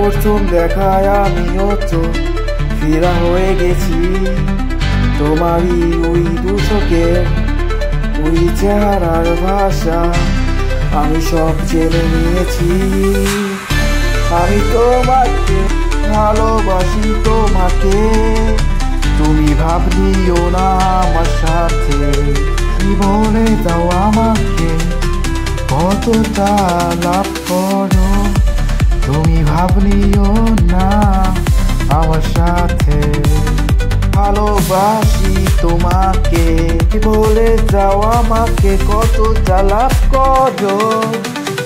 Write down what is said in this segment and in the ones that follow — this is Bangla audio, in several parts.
প্রথম দেখায় আমিও তো ফিরা হয়ে গেছি তোমারই ওই দু চোখের ওই চেহারার ভাষা আমি সব জেনে নিয়েছি। আমি তোমাকে ভালোবাসি, তোমাকে তুমি ভাবনিও না আমার সাথে। কি বলে দাও আমাকে কতটা লাভ করো, তুমি ভাবনিও না আমার সাথে। ভালোবাসি তোমাকে বলে যাও আমাকে কতটা লাভ করো,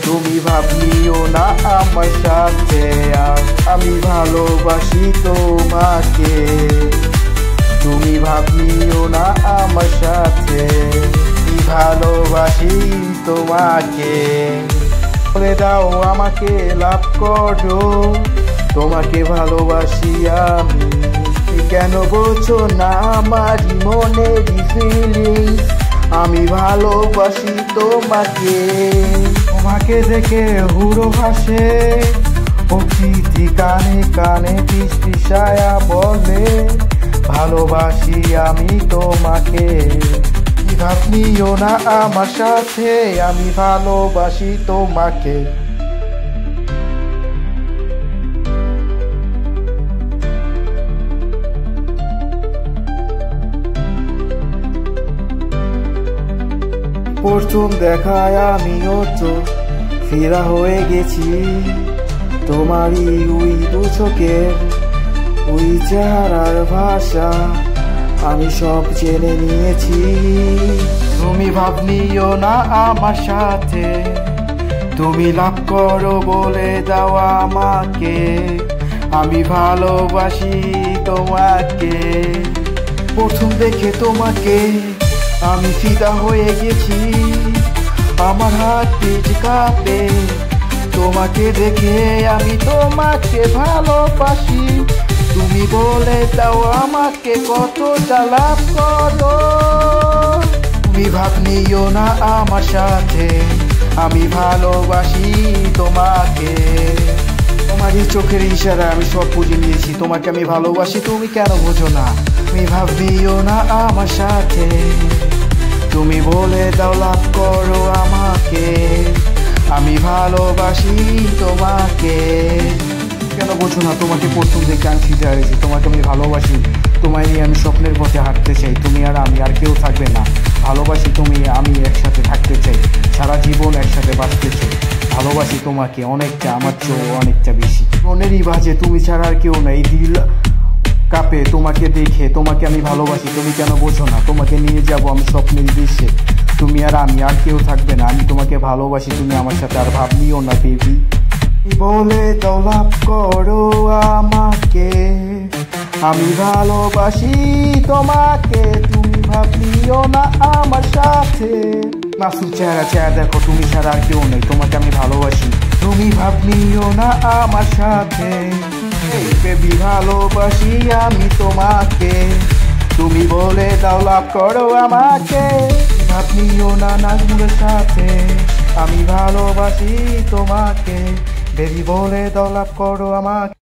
তুমি ভাবনিও না আমার সাথে। আর আমি ভালোবাসি তোমাকে, তুমি ভাবনিও না আমার সাথে। ভালোবাসি তোমাকে বলে দাও আমাকে লাভ করো, তোমাকে ভালোবাসি আমি। কেন বোঝো না আমার মনের ফিলিংস, আমি ভালোবাসি তোমাকে। তোমাকে দেখে হুড়ো ভাসে প্রকৃতি, কানে কানে পিসায়া বলে ভালোবাসি আমি তোমাকে। ভাবনিও না আমার সাথে, আমি ভালোবাসি তোমাকে। প্রথম দেখায় আমিও তো ফিরা হয়ে গেছি তোমারই ওই দু চোখের ওই চেহারার ভাষা আমি সব জেনে নিয়েছি। তুমি ভাবনিও না আমার সাথে, তুমি লাভ করো বলে দাও আমাকে। আমি ভালোবাসি তোমাকে। প্রথম দেখে তোমাকে আমি ফিদা হয়ে গেছি, আমার হাত পিঠ কাঁপে তোমাকে দেখে। আমি তোমাকে ভালোবাসি, তুমি বলে দাও আমাকে কতটা লাভ করো, তুমি ভাবনিও না আমার সাথে। আমি ভালোবাসি তোমাকে। তোমারই চোখের ইশারা আমি সব বুঝে নিয়েছি, তোমাকে আমি ভালোবাসি, তুমি কেন বোঝো না। তুমি ভাবনিও না আমার সাথে, তুমি বলে দাও লাভ করো আমাকে। আমি ভালোবাসি তোমাকে। কেন বোঝো না, তোমাকে প্রথম দেখে আমি ফিরে হয়েছি, তোমাকে আমি ভালোবাসি, তোমায় নিয়ে আমি স্বপ্নের পথে হাঁটতে চাই। তুমি আর আমি, আর কেউ থাকবে না। ভালোবাসি তুমি আমি একসাথে থাকতে চাই, সারা জীবন একসাথে বাঁচতে চাই। ভালোবাসি তোমাকে অনেকটা, আমার চেয়েও অনেকটা বেশি। মনেরই বাজে তুমি ছাড়া আর কেউ নাই, দিল কাঁপে তোমাকে দেখে। তোমাকে আমি ভালোবাসি, তুমি কেন বোঝো না। তোমাকে নিয়ে যাব আমি স্বপ্নের দেশে, তুমি আর আমি, আর কেউ থাকবে না। আমি তোমাকে ভালোবাসি, তুমি আমার সাথে আর ভাবনিও না বেবি। বলে দাও লাভ করো আমাকে, আমি ভালোবাসি তোমাকে, তুমি ভাবনিও না আমার সাথে। মাসুর চেহারা দেখো, তুমি ছাড়া আর কেউ নেই, তোমাকে আমি ভালোবাসি, তুমি ভাবনিও না আমার সাথে। বেবি ভালোবাসি আমি তোমাকে, তুমি বলে দাও লাভ করো আমাকে। ভাবনিও না নাজমুলের সাথে, আমি ভালোবাসি তোমাকে। বেবি বলে দাও লাভ করো আমাকে।